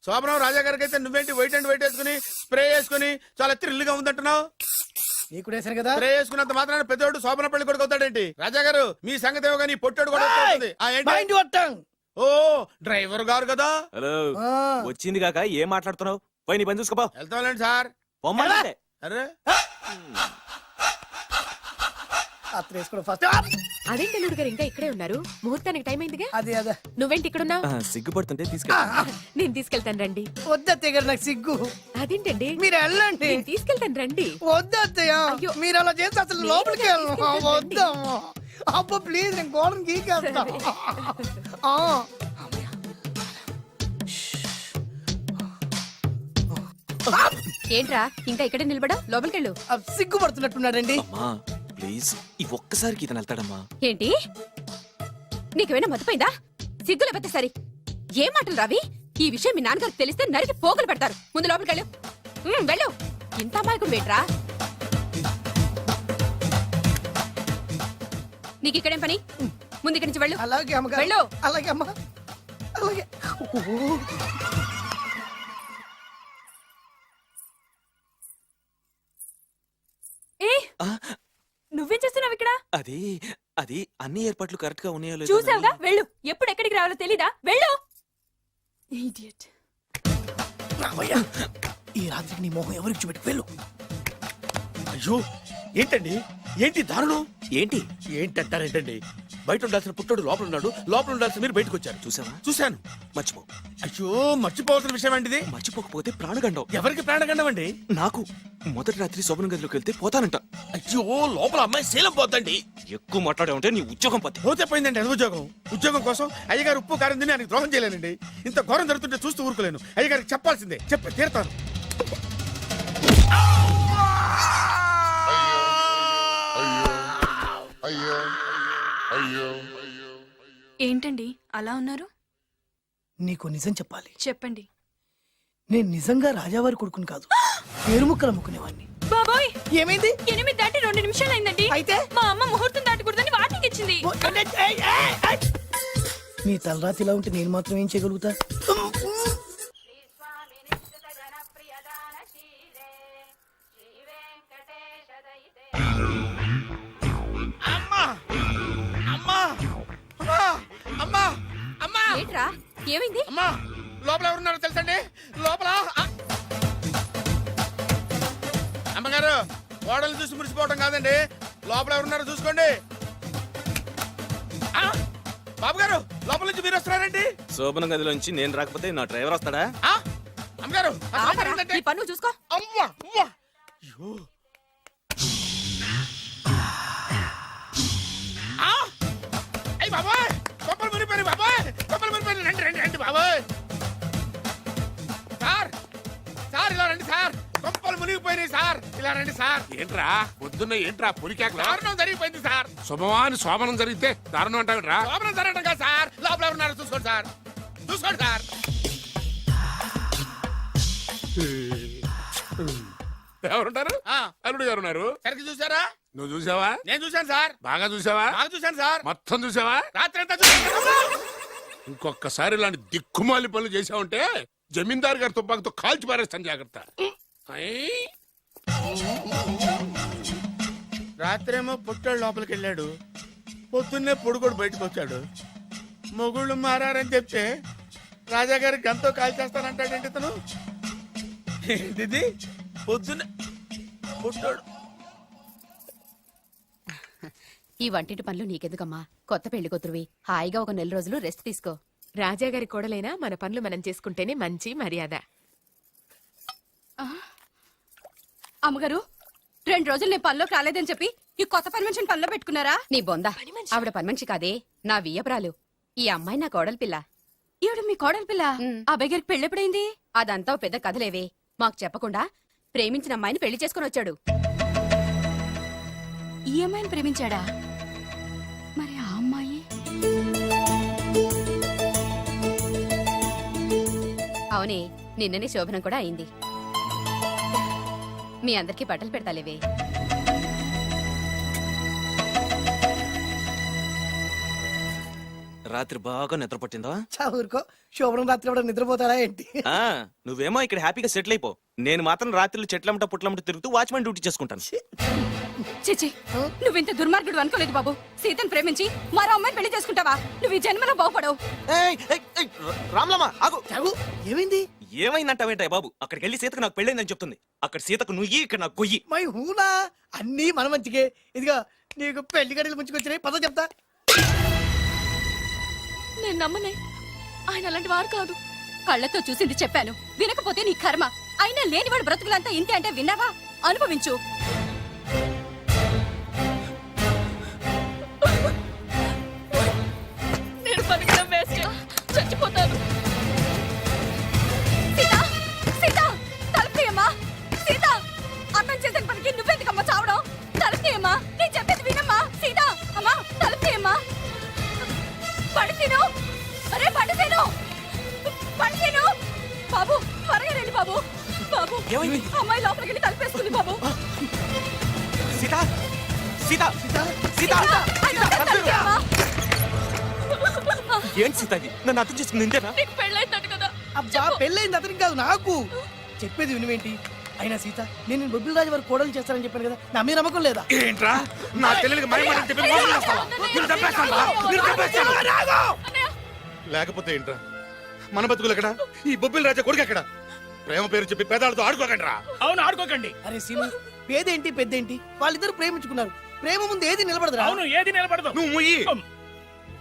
శోభనం రాజా గారికి అయితే నువ్వేంటి వైట్ అండ్ వైట్ వేసుకుని స్ప్రే వేసుకుని చాలా థ్రిల్గా ఉందంటున్నావు. నీకు వేసాను కదా, స్ప్రే వేసుకున్నంత మాత్రాన పెద్దోడు శోభన పెళ్లి కొడుకు అవుతాడేంటి? రాజా గారు మీ సంగతి ఏమో కానీ పొట్టాడు కూడా అవుతుంది. మైండ్ కొట్టాం. ఓ డ్రైవర్ గారు కదా. హలో, వచ్చింది కాక ఏం మాట్లాడుతున్నావు? పోయి నీ పని చూసుకోపో. వెళ్తాంలేండి సార్. అరే అదేంటి అల్లుడు గారు ఇంకా ఇక్కడే ఉన్నారు? ముహూర్తానికి టైం అయిందిగా. అదే అదే. నువ్వేంటి ఇక్కడున్నావు? సిగ్గుపడుతుంటే తీసుకెళ్ళి. నేను తీసుకెళ్తాను రండి. వద్దత్తయ్య గారు, నాకు సిగ్గు. అదేంటండి? మీరు వెళ్ళండి. నేను తీసుకెళ్తాను రండి. వద్దత్తయ్య, అయ్యో. మీరు అలా చేస్తే అసలు లోపలికి వద్దాము. అబ్బా ప్లీజ్, నేను గోడను గీకేస్తా. ఏంట్రా ఇంకా ఇక్కడే నిలబడా? లోపలికెళ్ళు. సిగ్గుపడుతున్నట్టున్నాడండి. ప్లీజ్ ఈ ఒక్కసారికి ఇతను వెళ్తాడమ్మా. ఏంటి నీకేమైనా మతిపోయిందా? సిగ్గు లేకపోతే సరి. ఏం మాటలు రావి? ఈ విషయం మీ నాన్నగారికి తెలిస్తే నరికి పోగులు పెడతారు. ముందు లోపలికెళ్ళు. వెళ్ళు. ఇంత అమాయకుడు వేట్రా. నీకు ఇక్కడేం పని? ముందు ఇక్కడి నుంచి వెళ్ళు. అలాగే అమ్మగారు. వెళ్ళు. అలాగే అమ్మా, అలాగే. నువ్వేం చేస్తున్నావు ఇక్కడ? అది అది అన్ని ఏర్పాట్లు కరెక్ట్ గా ఉన్నాయో లేదో చూసావుగా, వెళ్ళు. ఎప్పుడు ఎక్కడికి రావాలో తెలీదా? వెళ్ళు. ఇడియట్. ఈ రాత్రికి నీ మొహం ఎవరికి చూపెట్టి వెళ్ళు. అయ్యో ఏంటండి, ఏంటి దారుణం? ఏంటి ఏంటంటారేంటండి? బయట ఉండాల్సిన పుట్టోడు లోపల ఉన్నాడు, లోపల ఉండాల్సిన మీరు బయటకు వచ్చారు. చూసావా? చూశాను. మర్చిపో. అయ్యో మర్చిపోవాల్సిన విషయం ఏంటిది? మర్చిపోకపోతే ప్రాణగండం. ఎవరికి ప్రాణగండం అండి? నాకు మొదటి రాత్రి శోభన గదిలోకి వెళ్తే పోతానంట. అయ్యో లోపల అమ్మాయి శీలం పోతండి. ఎక్కువ మాట్లాడే ఉంటే నీ ఉద్యోగం పోతే. పోతే పోయిందండి అది ఉద్యోగం. ఉద్యోగం కోసం అయ్యగారు ఉప్పు కారం తిని ఆయనకు ద్రోహం చేయలేనండి. ఇంత ఘోరం జరుగుతుంటే చూస్తూ ఊరుకోలేను. అయ్యగారికి చెప్పాల్సిందే, చెప్పి తీరుతాను. ఏంటండి అలా ఉన్నారు? నీకు నిజం చెప్పాలి. చెప్పండి. నేను నిజంగా రాజావారి కొడుకుని కాదు, పేరు ముక్కలు అమ్ముకునేవాడిని. బాబోయ్, ఏమైంది? 8 దాటి 2 నిమిషాలు అయిందండి. అయితే మా అమ్మ ముహూర్తం దాటకూడదని వాటికి ఇచ్చింది. నీ తలరాతి ఇలా ఉంటే నేను మాత్రం ఏం చేయగలుగుతా? ఏంట్రా ఏమైంది? అమ్మా లోపల ఎవరున్నారో తెలుసండి? లోపల అమ్మగారు గోడలు చూసి మురిసిపోవడం కాదండి, లోపల ఎవరున్నారో చూసుకోండి. బాబు గారు లోపల నుంచి మీరు వస్తున్నారండి? శోభన గదిలోంచి నేను రాకపోతే నా డ్రైవర్ వస్తాడా? అమ్మగారు నీ పన్ను చూసుకో. అమ్మా అమ్మా అయ్యో అయ్యి బాబాయ్ కొప్పలు మునిపోయి బాబాయ్, కొప్పలు మునిపోయి. రండి రండి రండి బాబాయ్. సార్ సార్ ఇలా రండి సార్, కొప్పలు మునిగిపోయినాయి సార్, ఇలా రండి సార్. ఏంట్రా పొద్దున్న ఏంట్రా పులికేకలా? దారుణం జరిగిపోయింది సార్. శుభమాని శోభనం జరిగితే దారుణం అంటావేంట్రా? లోపల జరగడం కాదు సార్, లోపల ఎవరున్నారో చూసుకోండి సార్, చూసుకోండి సార్. ఎవరుంటారు? అల్లుడు గారు ఉన్నారు. సరిగ్గా చూసారా? నువ్వు చూసావా? నేను చూశాను సార్. బాగా చూసావా? బాగా చూశాను సార్. మొత్తం చూసావా? రాత్రి అంతా చూశాను. ఇంకొకసారి ఇలాంటి దిక్కుమాలి పనులు చేసావంటే జమీందారు గారి తుపాకుతో కాల్చి పారేస్తాను, జాగ్రత్త. రాత్రేమో పుట్టాడు లోపలికి వెళ్ళాడు, పొద్దున్నే పొడుగోడు బయటకు వచ్చాడు. మొగుళ్ళు మారని చెప్తే రాజాగారి గంతో కాల్చేస్తానంటాడేంటి ఇతను? ఏంటిది పొద్దున్నే పుట్టాడు. ఈ వంటింటి పనులు నీకెందుకమ్మా? కొత్త పెళ్లి కూతురువి, హాయిగా ఒక 4 రోజులు రెస్ట్ తీసుకో. రాజాగారి కోడలైనా మన పనులు మనం చేసుకుంటేనే మంచి మర్యాద. అమ్మగారు, 2 రోజులు నేను పనిలోకి రాలేదని చెప్పి ఈ కొత్త పని మనిషిని పనిలో పెట్టుకున్నారా? నీ బొంద, ఆవిడ పని మనిషి కాదే, నా వియ్యపురాలు. ఈ అమ్మాయి నా కోడలి పిల్ల. ఈవిడ మీ కోడలి పిల్ల? అబ్బాయి గారికి పెళ్ళెప్పుడైంది? అదంతా ఓ పెద్ద కథలేవే, మాకు చెప్పకుండా ప్రేమించిన అమ్మాయిని పెళ్లి చేసుకుని వచ్చాడు. ఈ అమ్మాయిని ప్రేమించాడా? మరి ఆ అమ్మాయి? అవునే, నిన్ననే శోభనం కూడా అయింది. మీ అందరికి బట్టలు పెడతాలేవే. రాత్రి బాగా నిద్ర పట్టిందా? చా ఊరుకో, శోభనం రాత్రి కూడా నిద్రపోతాడా ఏంటి? ఆ, నువ్వేమో ఇక్కడ హ్యాపీగా సెటిల్ అయిపో. నేను మాత్రం రాత్రులు చెట్లమ్మట పుట్లమ్మట తిరుగుతూ వాచ్మెన్ డ్యూటీ చేసుకుంటాను. చిచి నువ్వింత దుర్మార్గుడు అనుకోలేదు బాబు. సీతను ప్రేమించి మరో అమ్మాయిని పెళ్లి చేసుకుంటావా? నువ్వు ఈ జన్మలో బాగుపడవు. రామ్లమ్మ ఆగు. చాగు, ఏమైంది? ఏమైందంటావేంటాయి బాబు? అక్కడికి వెళ్ళి సీతకు నాకు పెళ్ళైందని చెప్తుంది. అక్కడ సీతకు నుయ్యి, ఇక్కడ నాకు గొయ్యి. మై హూనా, అన్నీ మన మంచికే. ఇదిగా నీకు పెళ్లి గడియలు ముంచుకొచ్చినాయి, పద చెప్తా. నేను నమ్మనే, ఆయన అలాంటి వారు కాదు. కళ్ళతో చూసింది చెప్పాను, వినకపోతే నీ కర్మ. అయినా లేనివాడు బ్రతుకులంతా ఇంతే అంటే విన్నావా? అనుభవించు. నేను బతకడం వేస్ట్, చచ్చిపోతాను. సీత, సీత, తలుపు తీయమ్మా. సీత, అర్థం చేసిన పనికి నువ్వెందుకమ్మా చావడం? తలుపు తీయమ్మా, నేను చెప్పేది వినమ్మా. సీత, అమ్మా తలుపు తీయమ్మా. పడితేను, అరే పడితేను, పడితేను. బాబు త్వరగా రండి బాబు. బాబు, ఏమైంది? అమ్మాయి లోపలికి వెళ్ళి తలుపేసుకుంది బాబు. సీత, సీత, సీత, ఆయన తలుపు తీయమ్మా. ఏంటి సీత ఇది? నన్ను అర్థం చేసుకుంది ఇంతేనా? నీకు పెళ్ళైందట కదా. అబ్బా, పెళ్ళైంది అతనికి కాదు, నాకు. చెప్పేది వినువేంటి? అయినా సీత, నేను బొబ్బిల్ రాజు వారు కోడలు చేస్తానని చెప్పాను కదా, నా మీద నమ్మకం లేదా? ఏంట్రా నా చెల్లెలికి మైమాట చెప్పి మోసం చేస్తావా? నిన్ను చంపేస్తాను రా, నిన్ను చంపేస్తాను. లేకపోతే ఏంట్రా మన బతుకులు ఎక్కడ? ఈ బొబ్బిల్ రాజా కొడుకు ఎక్కడ? ప్రేమ పేరు చెప్పి పేదాలతో ఆడుకోకండి రా. అవును ఆడుకోకండి. అరే సీను, పేదేంటి పెద్దేంటి, వాళ్ళిద్దరు ప్రేమించుకున్నారు. ప్రేమ ముందు ఏది నిలబడదురా. అవును ఏది నిలబడదు. నువ్వు ముయ్యి.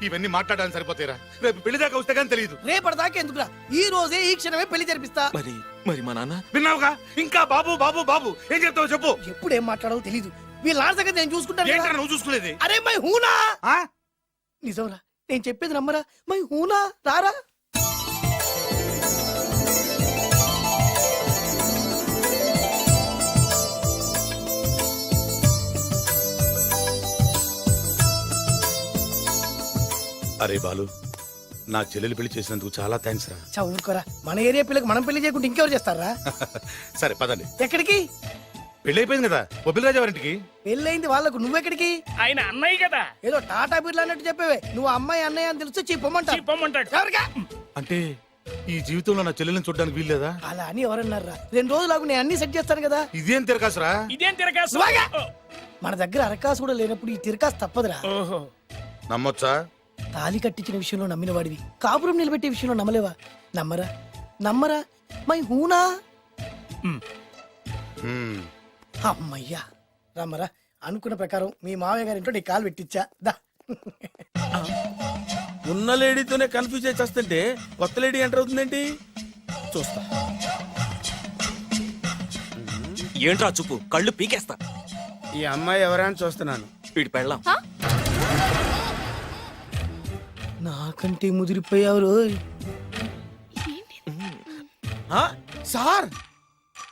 ఇవన్నీ మాట్లాడడానికి సరిపోతారా? రేపు పెళ్లి దాకా వస్తే కానీ తెలియదు. రేపటిదాకా ఎందుకురా, ఈ రోజే ఈ క్షణమే పెళ్లి జరిపిస్తా. మరి మరి మా నాన్న? విన్నావుగా, ఇంకా బాబు బాబు బాబు ఏం చెప్తావు చెప్పు. ఎప్పుడు ఏం మాట్లాడాలో తెలీదు. వీళ్ళ నాన్న సంగతి నేను చూసుకుంటాను ఏంట్రా కదా. నువ్వు చూసుకునేది? అరే మై హూనా, ఆ? నిజంరా, నేను చెప్పేది నమ్మరా? మై హూనా, రారా. అరే బాలు, నా చెల్లెలు పెళ్లి చేసినందుకు చాలా థ్యాంక్స్ రా. చదువుకోరా, మన ఏరియా పిల్లకి మనం పెళ్లి చేయకుంటే ఇంకెవరు చేస్తారా? సరే పదండి. ఎక్కడికి? పెళ్లి అయిపోయింది కదా బొబ్బిల్ రాజా వారింటికి. పెళ్ళయింది వాళ్ళకు, నువ్వెక్కడికి? ఆయన అన్నయ్య కదా, ఏదో టాటా బిర్లా అన్నట్టు చెప్పేవే. నువ్వు అమ్మాయి అన్నయ్య అని తెలిస్తే చెప్పమంటా. చెప్పమంటాడు. ఎవరికా? అంటే ఈ జీవితంలో నా చెల్లెల్ని చూడడానికి వీల్లేదా? అలా అని ఎవరన్నారా? 2 రోజులు నేను అన్ని సెట్ చేస్తాను కదా. ఇదేం తిరకాసురా? ఇదేం తిరగాసు? నువ్వాగా. మన దగ్గర అరకాసు కూడా లేనప్పుడు ఈ తిరకాసు తప్పదురా. ఓహో, నమ్మొచ్చా? తాలి కట్టించిన విషయంలో నమ్మిన వాడివి, కాపురం నిలబెట్టే విషయంలో నమ్మలేవా? నమ్మరా, నమ్మరా? మై హూనా. హ్మ్. అమ్మయ్యా, రమ్మరా. అనుకున్న ప్రకారం మీ మావయ్య గారింట్లో నీ కాలు పెట్టించా. దా. ఉన్న లేడీతోనే కన్ఫ్యూజ్ అయి వస్తుంటే కొత్త లేడీ ఎంటర్ అవుతుందేంటి? చూస్తా. ఏంట్రా చూపు, కళ్ళు పీకేస్తా. ఈ అమ్మాయి ఎవరైనా చూస్తున్నాను. వీడి పెళ్ళాం. నాకంటే ముదిరిపోయావు రోయ్. సార్,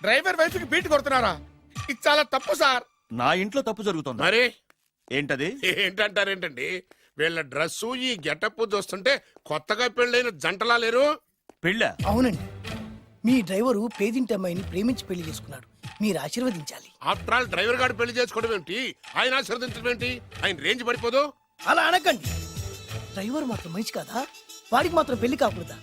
డ్రైవర్ వైఫ్ కి బీట్ కొడుతున్నారా? ఇది చాలా తప్పు సార్. నా ఇంట్లో తప్పు జరుగుతోంది. మరి ఏంటది? ఏంటంటారేంటండి? వీళ్ళ డ్రెస్సు ఈ గెటప్ చూస్తుంటే కొత్తగా పెళ్ళైన జంటలా లేరు. పెళ్ళా? అవునండి, మీ డ్రైవరు పేదింటి అమ్మాయిని ప్రేమించి పెళ్లి చేసుకున్నాడు. మీరు ఆశీర్వదించాలి. ఆఫ్టర్ ఆల్ డ్రైవర్ గారు పెళ్లి చేసుకోవడం ఏంటి, ఆయన ఆశీర్వదించడం ఏంటి? ఆయన రేంజ్ పడిపోదు. అలా అనకండి. డ్రైవర్ మాత్రం మనిషి కాదా? వాడికి మాత్రం పెళ్లి కాకూడదా?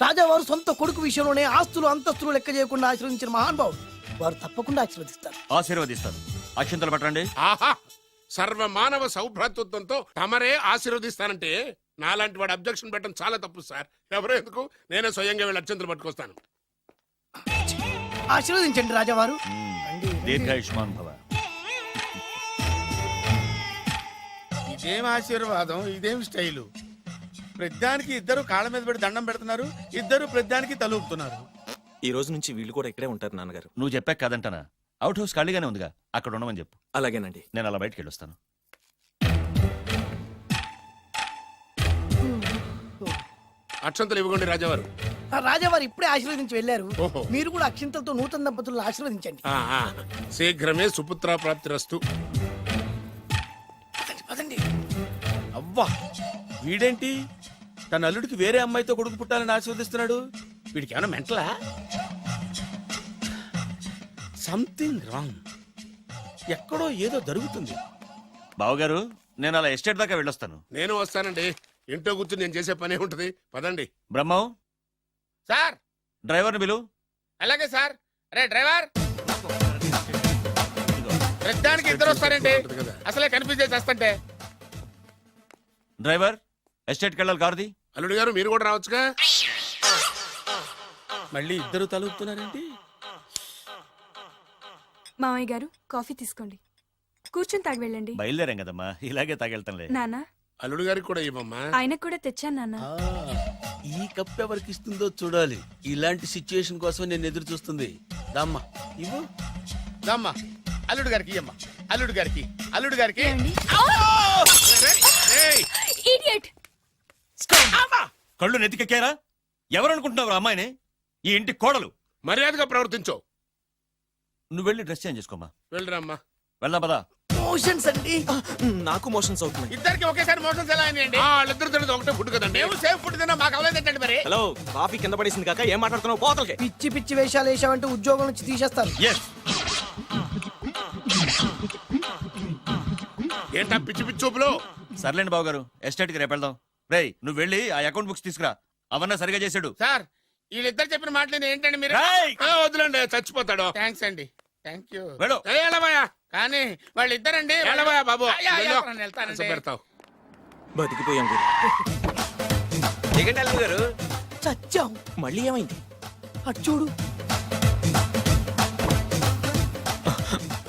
రాజావారు సొంత కొడుకు విషయంలోనే ఆస్తులు అంతస్తులు లెక్క చేయకుండా ఆశీర్వదించిన మహానుభావుడు. వారు తప్పకుండా ఆశీర్వదిస్తారు. ఆశీర్వదిస్తాను. అక్షంతలు పట్టండి. ఆహా, సర్వమానవ సౌభ్రాతృత్వంతో తమరే ఆశీర్వదిస్తానంటే నాలాంటి వాడు అబ్జెక్షన్ పెట్టడం చాలా తప్పు సార్. ఎవరో ఎందుకు, నేనే స్వయంగా వీళ్ళ అత్యంతలు పట్టుకొస్తాను. ఆశీర్వదించండి రాజావారు. దీర్ఘాయుష్మాన్ భవ. ఇదేం ఆశీర్వాదం, ఇదేం స్టైలు? ప్రద్దానికి ఇద్దరు కాళ్ళ మీద పెట్టి దండం పెడుతున్నారు, ఇద్దరు ప్రద్దానికి తలూపుతున్నారు. ఈ రోజు నుంచి వీళ్ళు కూడా ఇక్కడే ఉంటారు నాన్నగారు. నువ్వు చెప్పాక కాదంటానా? అవుట్ హౌస్ ఖాళీగానే ఉందిగా, అక్కడ ఉండమని చెప్పు. అలాగేనండి. నేను అలా బయటికి వెళ్ళొస్తాను. అక్షంతలు ఇవ్వకండి రాజావారు. ఆ రాజావారు ఇప్పుడే ఆశీర్వదించి వెళ్ళారు. ఓహో. మీరు కూడా అక్షింతలతో నూతన దంపతులను ఆశీర్వదించండి. ఆహా, శీఘ్రమే సుపుత్ర ప్రాప్తిరస్తు. పదండి. అవ్వా, వీడేంటి తన అల్లుడికి వేరే అమ్మాయితో కొడుకు పుట్టాలని ఆశీర్వదిస్తున్నాడు? వీడికి ఏమైనా మెంటలా? Something wrong. ఎక్కడో ఏదో జరుగుతుంది. బావగారు, నేను అలా ఎస్టేట్ దాకా వెళ్ళొస్తాను. నేను వస్తానండి. ఇంట్లో కూర్చుని నేను చేసే పనే ఉంటది. పదండి. బ్రహ్మం సార్ డ్రైవర్ని పిలు. అలాగే సార్. రే డ్రైవర్, ప్రతిదానికి ఇద్దరు వస్తారండి. అసలే కన్ఫ్యూజ్ చేస్తుంటే. డ్రైవర్ ఎస్టేట్కి వెళ్ళాలి కారుది. అల్లుడు గారు మీరు కూడా రావచ్చుగా. మళ్ళీ ఇద్దరు తలుపుతున్నారేంటి? మామయ్య గారు కాఫీ తీసుకోండి, కూర్చొని తాగి వెళ్ళండి. బయలుదేరాం కదమ్మా, ఇలాగే తాగెళ్తాంలే. నాన్న అల్లుడు గారికి కూడా ఇవ్వమ్మా. ఆయనకు కూడా తెచ్చాను నాన్న. ఈ కప్ ఎవరికి ఇస్తుందో చూడాలి. ఇలాంటి సిచ్యుయేషన్ కోసం నేను ఎదురు చూస్తుంది. దమ్మా ఇవ్వు. దమ్మా అల్లుడు గారికి ఇయ్యమ్మా. అల్లుడు గారికి, అల్లుడు గారికి. ఏమండి? ఏయ్, Idiot! కళ్ళు నెత్తికెక్కారా? ఎవరనుకుంటున్నావు అమ్మాయిని? ఈ ఇంటి కోడలు. మర్యాదగా ప్రవర్తించో. నువ్వు వెళ్ళి డ్రెస్ చేంజ్ చేసుకోమ్మా. వెళ్ళరమ్మా. వెళ్దాం పదా. మోషన్స్ అండి. నాకు మోషన్స్ అవుతున్నాయి. ఇద్దరికి ఒకేసారి మోషన్స్ ఎలా అయినాయండి? వాళ్ళిద్దరు తినదు ఒకటే ఫుడ్ కదండి. మేము సేఫ్ ఫుడ్ తిన్నా మాకు అవ్వలేదండి మరి. హలో, కాఫీ కింద పడేసింది కాక ఏం మాట్లాడుతున్నావు? పోతలకి. పిచ్చి పిచ్చి వేషాలు వేసామంటే ఉద్యోగం నుంచి తీసేస్తారు. ఎస్. ఏంటా పిచ్చి పిచ్చి చూపులు? సర్లేండి బాబు గారు, ఎస్టేట్కి రేపు వెళ్దాం. రేయ్ నువ్వు వెళ్ళి ఆ అకౌంట్ బుక్స్ తీసుకురా. అవన్నా సరిగా చేసాడు. సార్ వీళ్ళిద్దరు చెప్పిన మాటలు ఏంటండి మీరు? రేయ్! వద్దులండి, చచ్చిపోతాడు. థ్యాంక్స్ అండి, థ్యాంక్ యూ. వెళ్ళు. వెళ్ళబోయా కానీ వాళ్ళిద్దరండి వెళ్ళబోయా బాబు. వెళ్తానండి. పెడతావు. బతికిపోయాం గురు. దిగండి అల్లుడు గారు. చచ్చాం. మళ్ళీ ఏమైంది? అటు చూడు.